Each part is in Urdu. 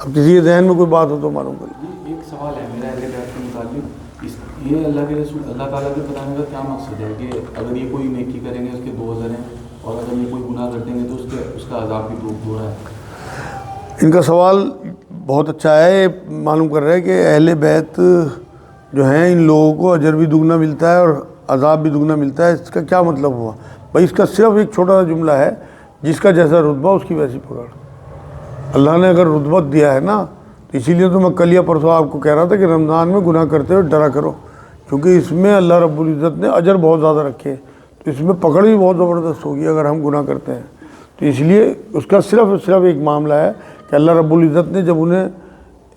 اب کسی کے ذہن میں کوئی بات ہو تو معلوم کریں۔ ایک سوال ہے میرا اہل بیت کے متعلق، یہ اللہ کے رسول اللہ تعالیٰ کے بتانے کا کیا مقصد ہے کہ اگر یہ کوئی نیکی کریں گے اس کے 2 اجر ہیں، اور اگر یہ کوئی گناہ کریں گے تو اس کا عذاب بھی دو ہے؟ ان کا سوال بہت اچھا ہے، معلوم کر رہے ہیں کہ اہل بیت جو ہیں ان لوگوں کو اجر بھی دگنا ملتا ہے اور عذاب بھی دگنا ملتا ہے۔ اس کا کیا مطلب ہوا؟ بھائی اس کا صرف ایک چھوٹا سا جملہ ہے، جس کا جیسا رتبہ اس کی ویسی پکڑ۔ اللہ نے اگر رتبت دیا ہے نا، تو اسی لیے تو میں کل یا پرسوں آپ کو کہہ رہا تھا کہ رمضان میں گناہ کرتے ہوئے ڈرا کرو، کیونکہ اس میں اللہ رب العزت نے اجر بہت زیادہ رکھے، تو اس میں پکڑ بھی بہت زبردست ہوگی اگر ہم گناہ کرتے ہیں۔ تو اس لیے اس کا صرف ایک معاملہ ہے کہ اللہ رب العزت نے جب انہیں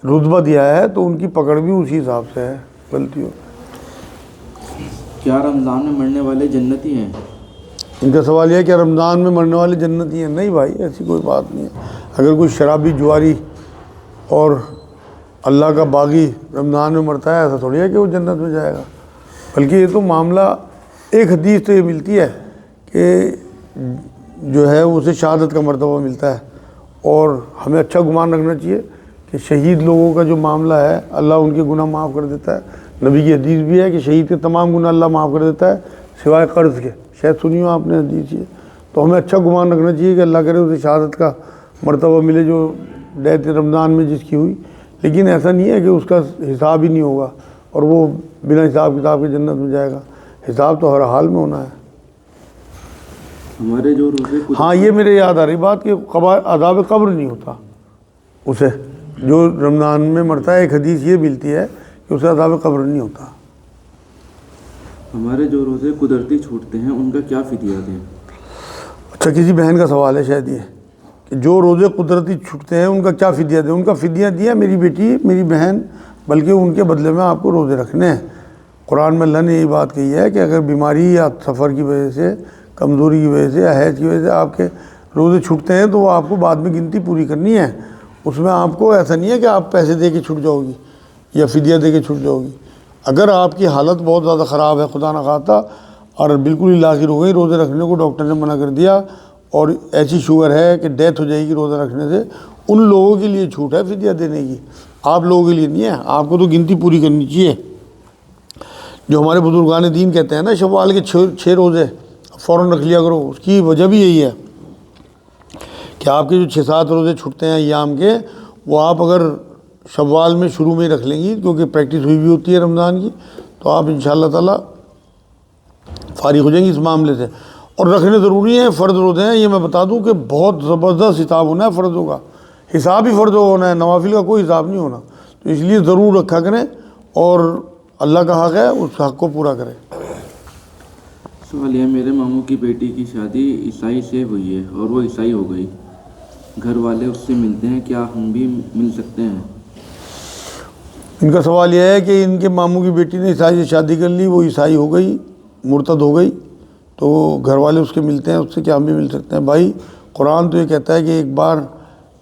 رتبہ دیا ہے تو ان کی پکڑ بھی اسی حساب سے ہے، غلطی ہو۔ کیا رمضان میں مرنے والے جنتی ہیں؟ ان کا سوال یہ ہے کہ رمضان میں مرنے والے جنتی ہیں؟ نہیں بھائی، ایسی کوئی بات نہیں ہے۔ اگر کوئی شرابی جواری اور اللہ کا باغی رمضان میں مرتا ہے، ایسا تھوڑی ہے کہ وہ جنت میں جائے گا، بلکہ یہ تو معاملہ ایک حدیث تو یہ ملتی ہے کہ جو ہے اسے شہادت کا مرتبہ ملتا ہے، اور ہمیں اچھا گمان رکھنا چاہیے کہ شہید لوگوں کا جو معاملہ ہے اللہ ان کے گناہ معاف کر دیتا ہے۔ نبی کی حدیث بھی ہے کہ شہید کے تمام گناہ اللہ معاف کر دیتا ہے سوائے قرض کے، شاید سنی ہو آپ نے حدیث یہ۔ تو ہمیں اچھا گمان رکھنا چاہیے کہ اللہ کرے اسے شہادت کا مرتبہ ملے جو ڈیتھ رمضان میں جس کی ہوئی، لیکن ایسا نہیں ہے کہ اس کا حساب ہی نہیں ہوگا اور وہ بنا حساب کتاب کے جنت میں جائے گا۔ حساب تو ہر حال میں ہونا ہے۔ ہمارے جو روزے ہاں، یہ میرے یاد آ رہی بات کہ عذاب قبر نہیں ہوتا اسے، جو رمضان میں مرتا ہے، ایک حدیث یہ ملتی ہے کہ اسے عذاب قبر نہیں ہوتا۔ ہمارے جو روزے قدرتی چھوٹتے ہیں ان کا کیا فدیہ دیں؟ اچھا، کسی بہن کا سوال ہے شاید یہ کہ جو روزے قدرتی چھوٹتے ہیں ان کا کیا فدیہ دیں۔ ان کا فدیہ دیا میری بیٹی، میری بہن، بلکہ ان کے بدلے میں آپ کو روزے رکھنے ہیں۔ قرآن میں اللہ نے یہی بات کہی ہے کہ اگر بیماری یا سفر کی وجہ سے، کمزوری کی وجہ سے یا حیض کی وجہ سے آپ کے روزے چھوٹتے ہیں تو وہ آپ کو بعد میں گنتی پوری کرنی ہے۔ اس میں آپ کو ایسا نہیں ہے کہ آپ پیسے دے کے چھوٹ جاؤ گی یا فدیہ دے کے چھوٹ جاؤ گی۔ اگر آپ کی حالت بہت زیادہ خراب ہے، خدا نخواستہ، اور بالکل ہی لاغر ہو گئی، روزے رکھنے کو ڈاکٹر نے منع کر دیا، اور ایسی شوگر ہے کہ ڈیتھ ہو جائے گی روزہ رکھنے سے، ان لوگوں کے لیے چھوٹ ہے فدیہ دینے کی، آپ لوگوں کے لیے نہیں ہے۔ آپ کو تو گنتی پوری کرنی چاہیے۔ جو ہمارے بزرگان دین کہتے ہیں نا شوال کے 6 روزے فوراً رکھ لیا کرو، اس کی وجہ بھی یہی ہے کہ آپ کے جو 6-7 روزے چھوٹتے ہیں ایام کے، وہ آپ اگر شوال میں شروع میں ہی رکھ لیں گی، کیونکہ پریکٹس ہوئی بھی ہوتی ہے رمضان کی، تو آپ انشاءاللہ تعالیٰ فارغ ہو جائیں گی اس معاملے سے۔ اور رکھنے ضروری ہیں، فرض روزے ہیں، یہ میں بتا دوں کہ بہت زبردست حساب ہونا ہے فرضوں کا، حساب ہی فرض ہونا ہے، نوافل کا کوئی حساب نہیں ہونا، تو اس لیے ضرور رکھا کریں، اور اللہ کا حق ہے اس حق کو پورا کریں۔ سوال یہ، میرے ماموں کی بیٹی کی شادی عیسائی سے ہوئی ہے اور وہ عیسائی ہو گئی، گھر والے اس سے ملتے ہیں، کیا ہم بھی مل سکتے ہیں؟ ان کا سوال یہ ہے کہ ان کے ماموں کی بیٹی نے عیسائی سے شادی کر لی، وہ عیسائی ہو گئی، مرتد ہو گئی، تو گھر والے اس کے ملتے ہیں، اس سے کیا ہم بھی مل سکتے ہیں؟ بھائی قرآن تو یہ کہتا ہے کہ ایک بار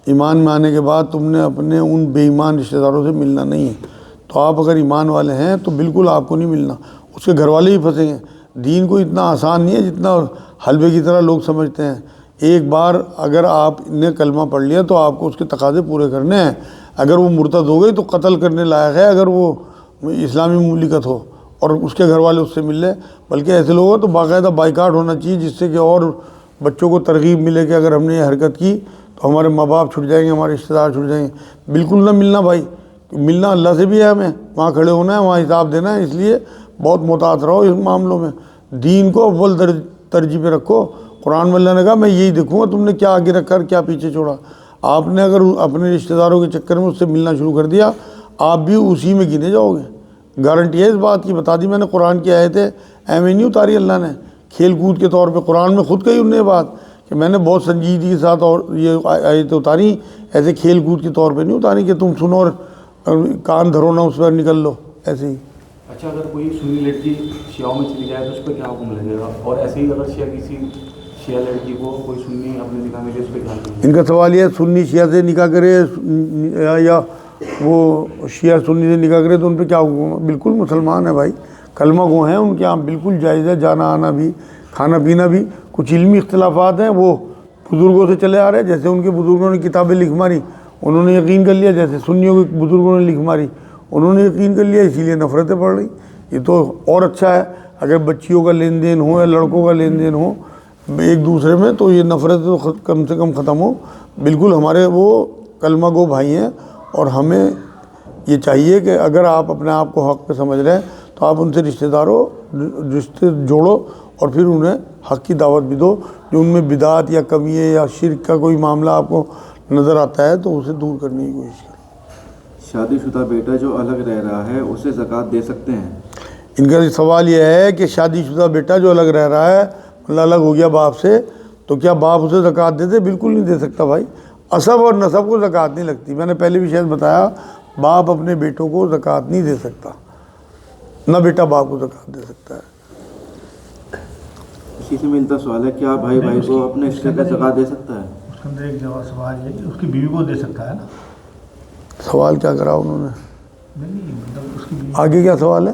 ایمان میں آنے کے بعد تم نے اپنے ان بے ایمان رشتہ داروں سے ملنا نہیں ہے، تو آپ اگر ایمان والے ہیں تو بالکل آپ کو نہیں ملنا، اس کے گھر والے ہی پھنسیں گے۔ دین کو اتنا آسان نہیں ہے جتنا حلوے کی طرح لوگ سمجھتے ہیں۔ ایک بار اگر آپ نے کلمہ پڑھ لیا تو آپ کو اس کے تقاضے پورے کرنے ہیں۔ اگر وہ مرتد ہو گئی تو قتل کرنے لائق ہے اگر وہ اسلامی مملکت ہو، اور اس کے گھر والے اس سے مل لیں، بلکہ ایسے لوگوں تو باقاعدہ بائیکاٹ ہونا چاہیے، جس سے کہ اور بچوں کو ترغیب ملے کہ اگر ہم نے یہ حرکت کی تو ہمارے ماں باپ چھٹ جائیں گے، ہمارے رشتہ دار چھٹ جائیں گے۔ بالکل نہ ملنا بھائی، ملنا اللہ سے بھی ہے، ہمیں وہاں کھڑے ہونا ہے، وہاں حساب دینا ہے، اس لیے بہت محتاط رہو اس معاملوں میں۔ دین کو اول ترجیح پہ رکھو۔ قرآن میں اللہ نے کہا میں یہی دیکھوں گا تم نے کیا آگے رکھا اور کیا پیچھے چھوڑا۔ آپ نے اگر اپنے رشتہ داروں کے چکر میں اس سے ملنا شروع کر دیا، آپ بھی اسی میں گنے جاؤ گے، گارنٹی ہے اس بات کی، بتا دی میں نے۔ قرآن کی آیتیں ایویں نہیں اتاری اللہ نے کھیل کود کے طور پہ، قرآن میں خود کہی انہوں نے بات کہ میں نے بہت سنجیدگی کے ساتھ اور یہ آیتیں اتاری، ایسے کھیل کود کے طور پہ نہیں اتاری کہ تم سنو اور کان دھرو نہ اس پر نکل لو، ایسے ہی۔ اچھا، اگر کوئی سنی لڑکی شیعوں میں چلی جائے تو اس پہ کیا حکم لگے گا؟ اور ایسے ہی اگر شیعہ لڑکی کو کوئی سنی اپنے نکاح میں لے، اس پہ کیا حکم؟ ان کا سوال یہ ہے سنی شیعہ سے نکاح کرے یا وہ شیعہ سنی سے نکاح کرے تو ان پہ کیا حکم ہے؟ بالکل مسلمان ہے بھائی، کلمہ گو ہیں، ان کے یہاں بالکل جائز ہے، جانا آنا بھی، کھانا پینا بھی۔ کچھ علمی اختلافات ہیں وہ بزرگوں سے چلے آ رہے ہیں، جیسے ان کے بزرگوں نے کتابیں لکھ ماری، انہوں نے یقین کر لیا، جیسے سنیوں کے بزرگوں نے لکھ ماری، انہوں نے یقین کر لیا، اسی لیے نفرتیں بڑھ رہی. یہ تو اور اچھا ہے اگر بچیوں کا لین دین ہو یا لڑکوں کا لین دین ہو ایک دوسرے میں، تو یہ نفرت تو کم سے کم ختم ہو. بالکل ہمارے وہ کلمہ گو بھائی ہیں، اور ہمیں یہ چاہیے کہ اگر آپ اپنے آپ کو حق پہ سمجھ رہے ہیں تو آپ ان سے رشتے جوڑو، اور پھر انہیں حق کی دعوت بھی دو. جو ان میں بدعت یا کمی ہے یا شرک کا کوئی معاملہ آپ کو نظر آتا ہے تو اسے دور کرنے کی کوشش کریں. شادی شدہ بیٹا جو الگ رہ رہا ہے اسے زکوٰۃ دے سکتے ہیں؟ ان کا سوال یہ ہے کہ شادی شدہ بیٹا جو الگ رہ رہا ہے، مطلب الگ ہو گیا باپ سے، تو کیا باپ اسے زکوٰۃ دیتے؟ بالکل نہیں دے سکتا بھائی. عصب اور نسب کو زکوٰۃ نہیں لگتی. میں نے پہلے بھی شاید بتایا، باپ اپنے بیٹوں کو زکوٰۃ نہیں دے سکتا، نہ بیٹا باپ کو زکوٰۃ دے سکتا ہے. اسی سے ملتا سوال ہے، کیا بھائی بھائی کو اپنے حصے کا زکوٰۃ دے سکتا ہے؟ اس کے اندر ایک جواب سوال یہ ہے کہ اس کی بیوی کو دے سکتا ہے نا. سوال کیا کرا انہوں نے؟ نہیں مطلب اس کی بیوی آگے کیا سوال ہے؟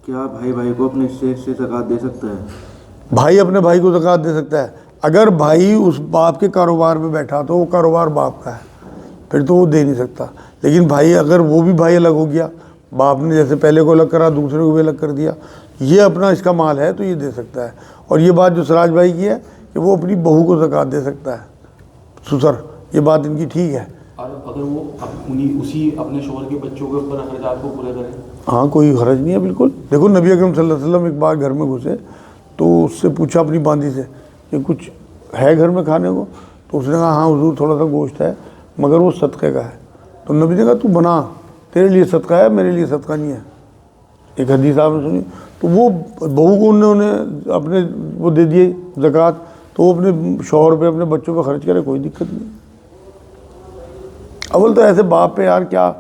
کیا بھائی بھائی کو اپنے حصے سے زکوٰۃ دے سکتا ہے؟ بھائی اپنے بھائی کو زکوٰۃ دے سکتا ہے اگر بھائی اس باپ کے کاروبار میں بیٹھا تو وہ کاروبار باپ کا ہے، پھر تو وہ دے نہیں سکتا. لیکن بھائی اگر وہ بھی بھائی الگ ہو گیا، باپ نے جیسے پہلے کو الگ کرا دوسرے کو بھی الگ کر دیا، یہ اپنا اس کا مال ہے تو یہ دے سکتا ہے. اور یہ بات جو سراج بھائی کی ہے کہ وہ اپنی بہو کو زکوٰۃ دے سکتا ہے، سسر، یہ بات ان کی ٹھیک ہے. اور اگر وہ اسی اپنے شوہر کے بچوں کے اوپر اخراجات کو پورے کریں؟ ہاں کوئی حرج نہیں ہے بالکل. دیکھو نبی اکرم صلی اللہ علیہ وسلم ایک بار گھر میں گھسے تو اس سے پوچھا اپنی باندی سے کہ کچھ ہے گھر میں کھانے کو؟ تو اس نے کہا ہاں حضور تھوڑا سا گوشت ہے مگر وہ صدقے کا ہے. تو نبی نے کہا تو بنا، تیرے لیے صدقہ ہے میرے لیے صدقہ نہیں ہے. ایک حدیث آپ نے سنی. تو وہ بہو کو انہوں نے اپنے وہ دے دیے زکوٰۃ، تو وہ اپنے شوہر پہ اپنے بچوں پہ خرچ کرے، کوئی دقت نہیں. اول تو ایسے باپ پہ یار کیا،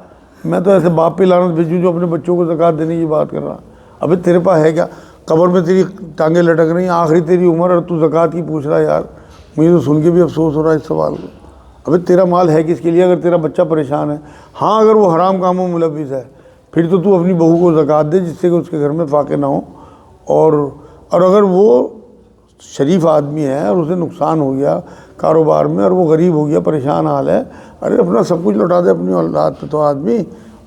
میں تو ایسے باپ پہ لعنت بھیجوں جو اپنے بچوں کو زکوٰۃ دینے کی بات کر رہا. ابھی تیرے پاس ہے کیا؟ قبر میں تیری ٹانگیں لٹک رہی ہیں، آخری تیری عمر، اور تو زکوٰۃ کی پوچھ رہا ہے. یار مجھے تو سن کے بھی افسوس ہو رہا ہے اس سوال کو. ابھی تیرا مال ہے کس کے لیے اگر تیرا بچہ پریشان ہے؟ ہاں اگر وہ حرام کاموں میں ملوث ہے پھر تو اپنی بہو کو زکوٰۃ دے جس سے کہ اس کے گھر میں فاقے نہ ہو. اور اگر وہ شریف آدمی ہے اور اسے نقصان ہو گیا کاروبار میں اور وہ غریب ہو گیا، پریشان حال ہے، ارے اپنا سب کچھ لوٹا دے اپنی اولاد پہ. تو آدمی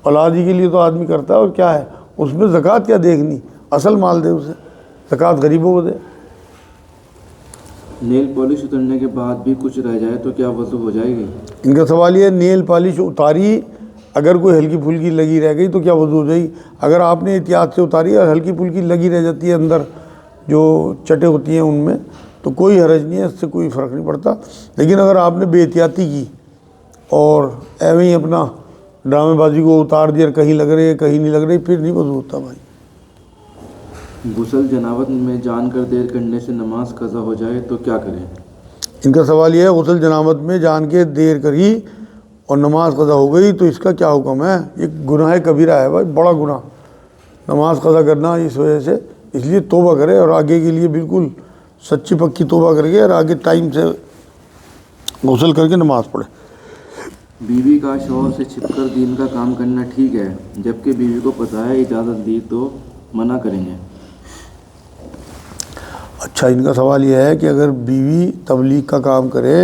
اولاد ہی کے لیے تو آدمی کرتا ہے، اور کیا ہے اس میں زکوٰۃ کیا دیکھنی؟ اصل مال دے اسے، زکوٰۃ غریبوں کو دے. نیل پالش اترنے کے بعد بھی کچھ رہ جائے تو کیا وضو ہو جائے گی؟ ان کا سوال یہ ہے نیل پالش اتاری، اگر کوئی ہلکی پھلکی لگی رہ گئی تو کیا وضو ہو جائے گی؟ اگر آپ نے احتیاط سے اتاری اور ہلکی پھلکی لگی رہ جاتی ہے اندر جو چٹیں ہوتی ہیں ان میں، تو کوئی حرج نہیں ہے، اس سے کوئی فرق نہیں پڑتا. لیکن اگر آپ نے بے احتیاطی کی اور ایویں ہی اپنا ڈرامے بازی کو اتار دیا، کہیں لگ رہی ہے کہیں نہیں لگ رہی، پھر نہیں وضو ہوتا بھائی. غسل جنابت میں جان کر دیر کرنے سے نماز قضا ہو جائے تو کیا کریں؟ ان کا سوال یہ ہے غسل جنابت میں جان کے دیر کری اور نماز قضا ہو گئی تو اس کا کیا حکم ہے؟ یہ گناہ کبیرہ ہے بھائی، بڑا گناہ نماز قضا کرنا. اس وجہ سے اس لیے توبہ کرے اور آگے کے لیے بالکل سچی پکی توبہ کر کے اور آگے ٹائم سے غسل کر کے نماز پڑھے. بیوی کا شوہر سے چھپ کر دین کا کام کرنا ٹھیک ہے، جبکہ بیوی کو پتہ ہے اجازت دی تو منع کریں گے؟ اچھا ان کا سوال یہ ہے کہ اگر بیوی تبلیغ کا کام کرے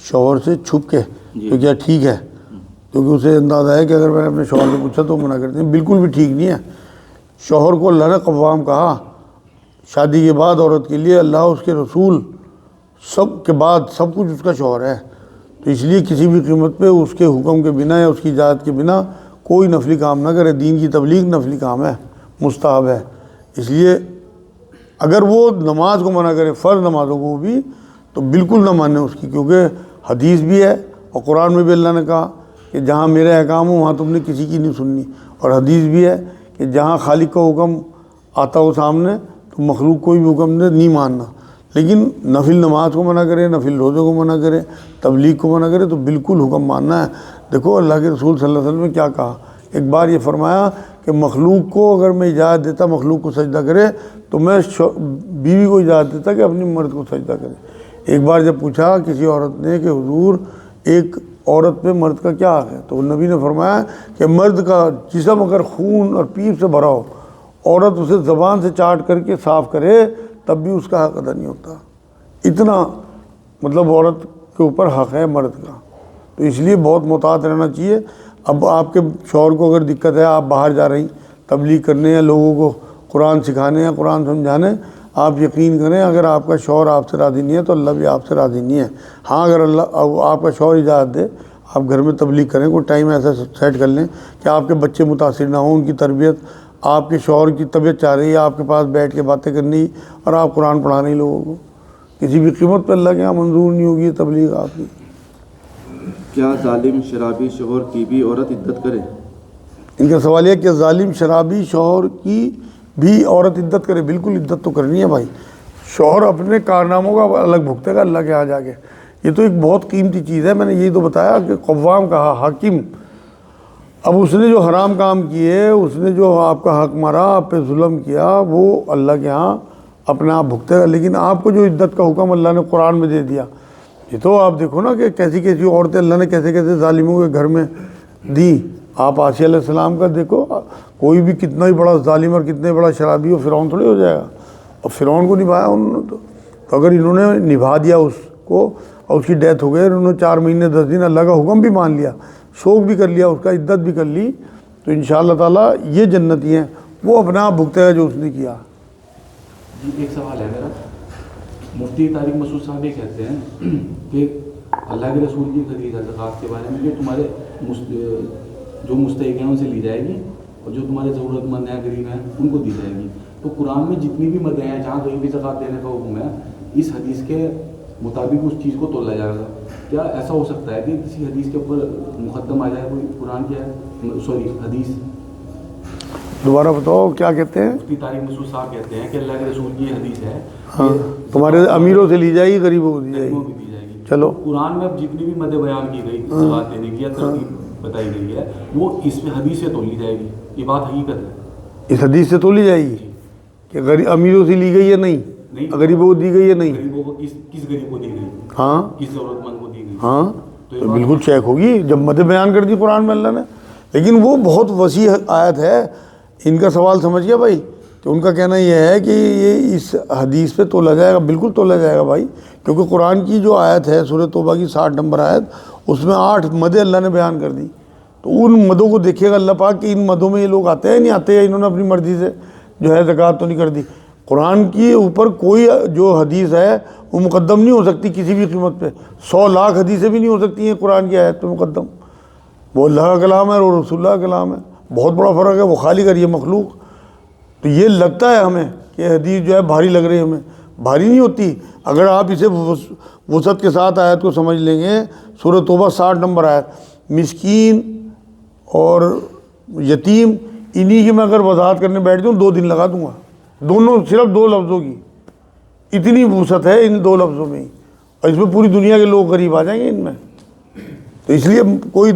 شوہر سے چھپ کے تو کیا ٹھیک ہے؟ کیونکہ اسے اندازہ ہے کہ اگر میں نے اپنے شوہر سے پوچھا تو منع کرتے ہیں. بالکل بھی ٹھیک نہیں ہے. شوہر کو اللہ نے قوام کہا، شادی کے بعد عورت کے لیے اللہ اس کے رسول سب کے بعد سب کچھ اس کا شوہر ہے. تو اس لیے کسی بھی قیمت پہ اس کے حکم کے بنا یا اس کی اجازت کے بنا کوئی نفلی کام نہ کرے. دین کی تبلیغ نفلی کام ہے، مستحب ہے. اس لیے اگر وہ نماز کو منع کرے، فرض نمازوں کو بھی، تو بالکل نہ مانے اس کی، کیونکہ حدیث بھی ہے اور قرآن میں بھی اللہ نے کہا کہ جہاں میرے احکام ہوں وہاں تم نے کسی کی نہیں سننی. اور حدیث بھی ہے کہ جہاں خالق کا حکم آتا ہو سامنے تو مخلوق کوئی بھی حکم دے نہیں ماننا. لیکن نفل نماز کو منع کرے، نفل روزے کو منع کرے، تبلیغ کو منع کرے تو بالکل حکم ماننا ہے. دیکھو اللہ کے رسول صلی اللہ علیہ وسلم نے کیا کہا، ایک بار یہ فرمایا کہ مخلوق کو اگر میں اجازت دیتا مخلوق کو سجدہ کرے تو میں بیوی کو اجازت دیتا کہ اپنی مرد کو سجدہ کرے. ایک بار جب پوچھا کسی عورت نے کہ حضور ایک عورت پہ مرد کا کیا حق ہے، تو نبی نے فرمایا کہ مرد کا جسم اگر خون اور پیپ سے بھرا ہو، عورت اسے زبان سے چاٹ کر کے صاف کرے تب بھی اس کا حق ادا نہیں ہوتا. اتنا مطلب عورت کے اوپر حق ہے مرد کا. تو اس لیے بہت محتاط رہنا چاہیے. اب آپ کے شوہر کو اگر دقت ہے, آپ باہر جا رہی تبلیغ کرنے یا لوگوں کو قرآن سکھانے یا قرآن سمجھانے, آپ یقین کریں اگر آپ کا شوہر آپ سے راضی نہیں ہے تو اللہ بھی آپ سے راضی نہیں ہے. ہاں اگر آپ کا شوہر اجازت دے, آپ گھر میں تبلیغ کریں, کوئی ٹائم ایسا سیٹ کر لیں کہ آپ کے بچے متاثر نہ ہوں, ان کی تربیت, آپ کے شوہر کی طبیعت چاہ رہی ہے آپ کے پاس بیٹھ کے باتیں کرنی اور آپ قرآن پڑھانے لوگوں کو, کسی بھی قیمت پہ اللہ کے یہاں منظور نہیں ہوگی تبلیغ آپ کی. کیا ظالم شرابی شوہر کی بھی عورت عدت کرے؟ ان کا سوال یہ کہ ظالم شرابی شوہر کی بھی عورت عدت کرے. بالکل عدت تو کرنی ہے بھائی. شوہر اپنے کارناموں کا الگ بھگتے گا اللہ کے یہاں جا کے. یہ تو ایک بہت قیمتی چیز ہے. میں نے یہی تو بتایا کہ قوام کہا, حاکم. اب اس نے جو حرام کام کیے, اس نے جو آپ کا حق مارا, آپ پہ ظلم کیا, وہ اللہ کے ہاں اپنے آپ بھگتے گا. لیکن آپ کو جو عدت کا حکم اللہ نے قرآن میں دے دیا, یہ تو آپ دیکھو نا کہ کیسی کیسی عورتیں اللہ نے کیسے کیسے ظالموں کے گھر میں دی. آپ آسیہ علیہ السلام کا دیکھو, کوئی بھی کتنا ہی بڑا ظالم اور کتنا ہی بڑا شرابی ہو, فرعون تھوڑی ہو جائے گا. اور فرعون کو نبھایا انہوں نے. تو اگر انہوں نے نبھا دیا اس کو اور اس کی ڈیتھ ہو گئی, انہوں نے 4 مہینے 10 دن اللہ کا حکم بھی مان لیا, شوق بھی کر لیا, اس کا عدت بھی کر لی, تو انشاءاللہ تعالیٰ یہ جنتی ہیں. وہ اپنا آپ بھگتے گا جو اس نے کیا. جی ایک سوال ہے میرا. مفتی طارق مسعود صاحب یہ کہتے ہیں کہ اللہ کے رسول کی حدیث ہے زکوٰۃ کے بارے میں کہ تمہارے جو مستحق ہیں ان سے لی جائے گی اور جو تمہارے ضرورت مند ہیں غریب ہیں ان کو دی جائے گی. تو قرآن میں جتنی بھی مدیں ہیں جہاں کہیں بھی زکوٰۃ دینے کا حکم ہے, اس حدیث کے مطابق اس چیز کو تولا جائے گا. کیا ایسا ہو سکتا ہے کہ کسی حدیث کے اوپر مقدم آ جائے کوئی قرآن کیا حدیث؟ دوبارہ بتاؤ کیا کہتے ہیں؟ مفتی طارق مسعود صاحب کہتے ہیں کہ اللہ کے رسول کی حدیث ہے, ہاں, تمہارے امیروں سے لی جائے گی, غریبوں کو دی جائے غریبوں گی. کی دی جائے گی. چلو, قرآن میں اب جتنی بھی مدیں بیان کی گئی زکوٰۃ دینے کی یا ترتیب بتائی گئی ہے, وہ اس میں حدیث سے تولی جائے گی. یہ بات حقیقت ہے. اس حدیث سے تولی جائے گی کہ امیروں سے لی گئی یا نہیں, غریبوں کو دی گئی یا نہیں. غریبوں کو کس غریب کو دی گئی, ہاں, کس ضرورت مند کو دی گئی. ہاں, تو بالکل چیک ہوگی جب مدیں بیان کر دی قرآن میں اللہ نے. لیکن وہ بہت وسیع آیت ہے. ان کا سوال سمجھ گیا بھائی, کہ ان کا کہنا یہ ہے کہ یہ اس حدیث پہ تولا جائے گا. بالکل تولا جائے گا بھائی, کیونکہ قرآن کی جو آیت ہے سورہ توبہ کی 60 نمبر آیت, اس میں 8 مدیں اللہ نے بیان کر دی. تو ان مدوں کو دیکھیے گا اللہ پاک کہ ان مدوں میں یہ لوگ آتے ہیں نہیں آتے, یا انہوں نے اپنی مرضی سے جو ہے زکوٰۃ تو نہیں کر دی. قرآن کی اوپر کوئی جو حدیث ہے وہ مقدم نہیں ہو سکتی کسی بھی قیمت پہ. 100 لاکھ حدیثیں بھی نہیں ہو سکتی ہیں قرآن کی آیت پہ مقدم. وہ اللہ کا کلام ہے اور رسول اللہ کا کلام ہے, بہت بڑا فرق ہے. وہ خالی کر یہ مخلوق. تو یہ لگتا ہے ہمیں کہ حدیث جو ہے بھاری لگ رہی ہے, ہمیں بھاری نہیں ہوتی. اگر آپ اسے وسعت کے ساتھ آیت کو سمجھ لیں گے, سورہ توبہ 60 نمبر آیت, مسکین اور یتیم انہی کی میں اگر وضاحت کرنے بیٹھ جاؤں 2 دن لگا دوں گا. دونوں صرف 2 لفظوں کی اتنی وسعت ہے ان 2 لفظوں میں ہی, اور اس میں پوری دنیا کے لوگ غریب آ جائیں گے ان میں. تو اس لیے کوئی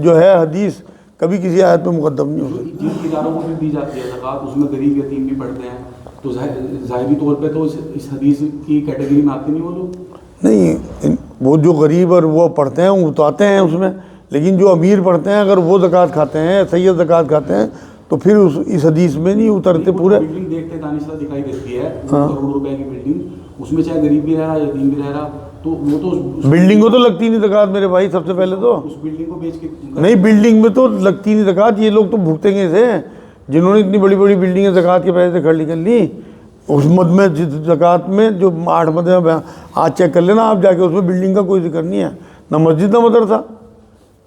جو ہے حدیث کبھی کسی آیت پہ مقدم نہیں ہو سکتی. جن اداروں کو بھی دی جاتی ہے زکوٰۃ, اس میں غریب یتیم بھی پڑھتے ہیں, تو ظاہری طور پہ تو اس حدیث کی کیٹیگری میں آتے نہیں وہ لوگ. نہیں, وہ جو غریب اور وہ پڑھتے ہیں وہ تو آتے ہیں اس میں, لیکن جو امیر پڑھتے ہیں اگر وہ زکوٰۃ کھاتے ہیں, سید زکوٰۃ کھاتے ہیں, تو پھر اس حدیث میں نہیں اترتے پورے. بلڈنگ دیکھتے دانش صاحب دکھائی دیتی ہے, کروڑ روپے کی بلڈنگ, اس میں چاہے غریب بھی رہ رہا یتیم بھی رہ رہا, تو وہ تو بلڈنگ کو تو لگتی نہیں زکوٰۃ میرے بھائی. سب سے پہلے تو اس بلڈنگ کو بیچ کے نہیں, بلڈنگ میں تو لگتی نہیں زکوٰۃ. یہ لوگ تو بھگتیں گے اسے, جنہوں نے اتنی بڑی بڑی بلڈنگیں زکوٰۃ کے پیسے سے کھڑی کر لی. اس مد میں زکوٰۃ میں جو 8 مدیں آج چیک کر لینا آپ جا کے, اس میں بلڈنگ کا کوئی ذکر نہیں ہے, نہ مسجد نہ مدرسہ.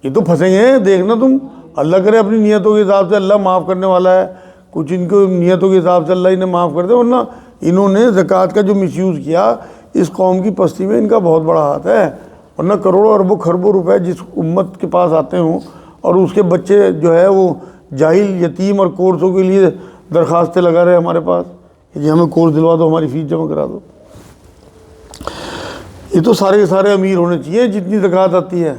یہ تو پھنسیں گے, دیکھنا تم. اللہ کرے اپنی نیتوں کے حساب سے اللہ معاف کرنے والا ہے, کچھ ان کو نیتوں کے حساب سے اللہ انہیں معاف کر دے. ورنہ انہوں نے زکوٰۃ کا جو مس یوز کیا, اس قوم کی پستی میں ان کا بہت بڑا ہاتھ ہے. ورنہ کروڑوں اربوں خربوں روپے جس امت کے پاس آتے ہوں, اور اس کے بچے جو ہے وہ جاہل یتیم اور کورسوں کے لیے درخواستیں لگا رہے ہمارے پاس کہ جی ہمیں کورس دلوا دو, ہماری فیس جمع کرا دو. یہ تو سارے کے سارے امیر ہونے چاہیے جتنی زکوٰۃ آتی ہے.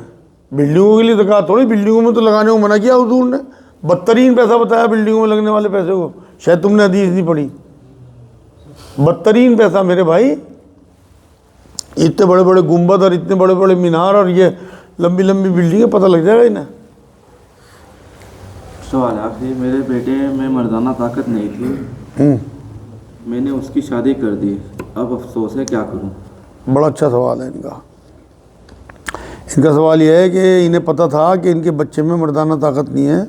بلڈنگوں کے لیے زکوٰۃ تھوڑی, بلڈنگوں میں تو لگانے کو منع کیا حضور نے. بدترین پیسہ بتایا بلڈنگوں میں لگنے والے پیسے کو, شاید تم نے حدیث نہیں پڑھی. بدترین پیسہ میرے بھائی. اتنے بڑے بڑے گنبد اور اتنے بڑے بڑے مینار اور یہ لمبی لمبی بلڈنگیں, پتہ لگ جائے گا انہیں. سوال آخری, میرے بیٹے میں مردانہ طاقت نہیں تھی, میں نے اس کی شادی کر دی, اب افسوس ہے, کیا کروں؟ بڑا اچھا سوال ہے ان کا. ان کا سوال یہ ہے کہ انہیں پتہ تھا کہ ان کے بچے میں مردانہ طاقت نہیں ہے،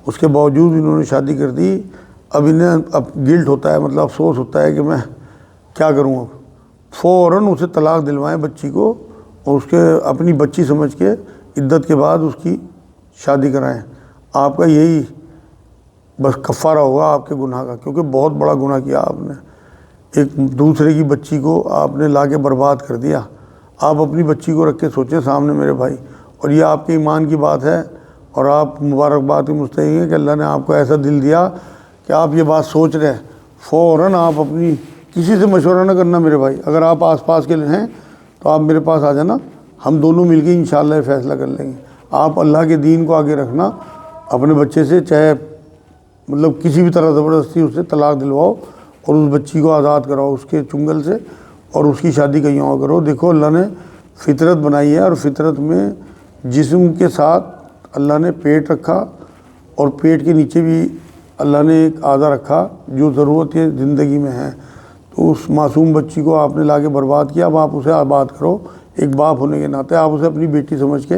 اس کے باوجود انہوں نے شادی کر دی۔ اب انہیں اب گلٹ ہوتا ہے، مطلب افسوس ہوتا ہے کہ میں کیا کروں۔ اب فوراً اسے طلاق دلوائیں بچی کو، اور اس کے اپنی بچی سمجھ کے عدت کے بعد اس کی شادی کرائیں۔ آپ کا یہی بس کفارہ ہوگا آپ کے گناہ کا، کیونکہ بہت بڑا گناہ کیا آپ نے۔ ایک دوسرے کی بچی کو آپ نے لا کے برباد کر دیا۔ آپ اپنی بچی کو رکھ کے سوچیں سامنے میرے بھائی، اور یہ آپ کے ایمان کی بات ہے، اور آپ مبارکباد کے مستحق ہیں کہ اللہ نے آپ کو ایسا دل دیا کہ آپ یہ بات سوچ رہے ہیں۔ فوراً آپ اپنی کسی سے مشورہ نہ کرنا میرے بھائی، اگر آپ آس پاس کے ہیں تو آپ میرے پاس آ جانا، ہم دونوں مل کے انشاءاللہ یہ فیصلہ کر لیں گے۔ آپ اللہ کے دین کو آگے رکھنا، اپنے بچے سے چاہے مطلب کسی بھی طرح زبردستی اس سے طلاق دلواؤ، اور اس بچی کو آزاد کراؤ اس کے چنگل سے، اور اس کی شادی کہیں اور کرو۔ دیکھو اللہ نے فطرت بنائی ہے، اور فطرت میں جسم کے ساتھ اللہ نے پیٹ رکھا، اور پیٹ کے نیچے بھی اللہ نے ایک اعضا رکھا جو ضرورت ہے زندگی میں ہے۔ تو اس معصوم بچی کو آپ نے لا کے برباد کیا، اب آپ اسے آباد کرو۔ ایک باپ ہونے کے ناطے آپ اسے اپنی بیٹی سمجھ کے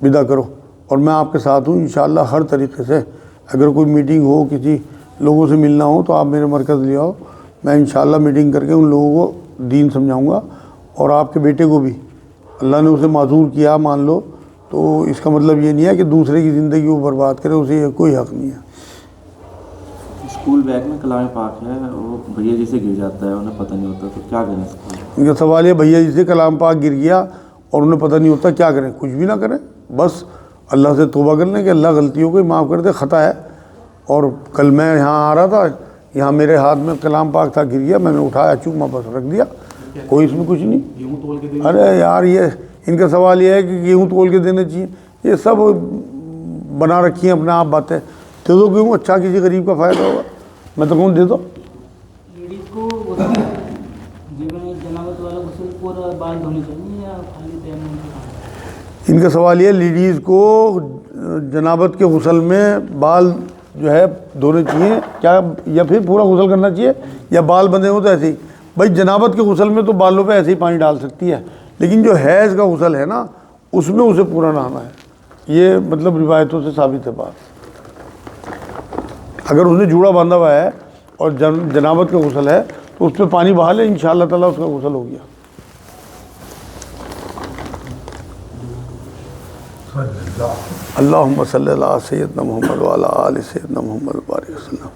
ودا کرو، اور میں آپ کے ساتھ ہوں انشاءاللہ ہر طریقے سے۔ اگر کوئی میٹنگ ہو، کسی لوگوں سے ملنا ہو تو آپ میرے مرکز لے آؤ، میں انشاءاللہ میٹنگ کر کے ان لوگوں کو دین سمجھاؤں گا۔ اور آپ کے بیٹے کو بھی اللہ نے اسے معذور کیا مان لو، تو اس کا مطلب یہ نہیں ہے کہ دوسرے کی زندگی کو برباد کرے، اسے یہ کوئی حق نہیں ہے۔ اسکول بیگ میں کلام پاک ہے، وہ بھیا جی سے گر جاتا ہے، انہیں پتہ نہیں ہوتا، تو کیا کریں اس کو؟ ان کا سوال ہے بھیا جی سے کلام پاک گر گیا اور انہیں پتہ نہیں ہوتا، کیا کریں؟ کچھ بھی نہ کریں، بس اللہ سے توبہ کر لیں کہ اللہ غلطیوں کو معاف کر دے، خطا ہے۔ اور کل میں یہاں آ رہا تھا، یہاں میرے ہاتھ میں کلام پاک تھا، گر گیا، میں نے اٹھایا چوما بس رکھ دیا، کوئی اس میں کچھ نہیں۔ گیہوں تول کے دیں ارے یار یہ ان کا سوال یہ ہے کہ گیہوں تول کے دینے چاہیے، یہ سب بنا رکھی ہیں اپنے آپ باتیں۔ دے دو گیہوں، اچھا کسی غریب کا فائدہ ہوگا، میں تو کہوں دے دو۔ لیڈیز کو جیون جنابت والا غسل پورا بال دھونے چاہیے یا خالی تیمم کے کام؟ ان کا سوال یہ ہے لیڈیز کو جنابت کے غسل میں بال جو ہے دھونے چاہیے کیا، یا پھر پورا غسل کرنا چاہیے، یا بال بندھے ہوں تو ایسے ہی؟ بھائی جنابت کے غسل میں تو بالوں پہ ایسے ہی پانی ڈال سکتی ہے، لیکن جو حیض کا غسل ہے نا اس میں اسے پورا نہانا ہے، یہ مطلب روایتوں سے ثابت ہے بات۔ اگر اس نے جوڑا باندھا ہوا ہے اور جنابت کا غسل ہے تو اس پہ پانی بہا لے، انشاءاللہ تعالیٰ اس کا غسل ہو گیا۔ اللہم صلی اللہ سیدنا محمد وعلی آل سیدنا محمد بارک وسلم۔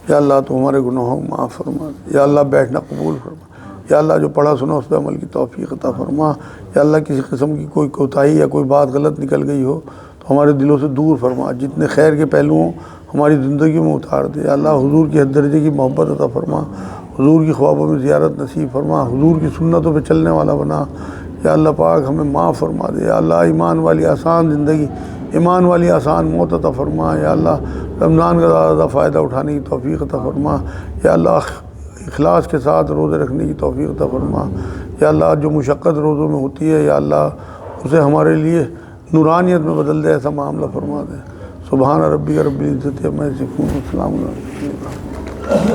یا اللہ تو ہمارے گناہوں کو معاف فرما، یا اللہ بیٹھنا قبول فرما، یا اللہ جو پڑھا سنا اس پہ عمل کی توفیق عطا فرما، یا اللہ کسی قسم کی کوئی کوتاہی یا کوئی بات غلط نکل گئی ہو تو ہمارے دلوں سے دور فرما، جتنے خیر کے پہلو ہوں ہماری زندگی میں اتار دے۔ یا اللہ حضور کی حد درجے کی محبت عطا فرما، حضور کی خوابوں میں زیارت نصیب فرما، حضور کی سنتوں پہ چلنے والا بنا۔ یا اللہ پاک ہمیں معاف فرما دے۔ یا اللہ ایمان والی آسان زندگی، ایمان والی آسان موت عطا فرما۔ یا اللہ رمضان کا زیادہ فائدہ اٹھانے کی توفیق عطا فرما۔ یا اللہ اخلاص کے ساتھ روزے رکھنے کی توفیق عطا فرما۔ یا اللہ جو مشقت روزوں میں ہوتی ہے یا اللہ اسے ہمارے لیے نورانیت میں بدل دے، ایسا معاملہ فرما دے۔ سبحان ربک رب العزت عما یصفون، وسلام علی المرسلین۔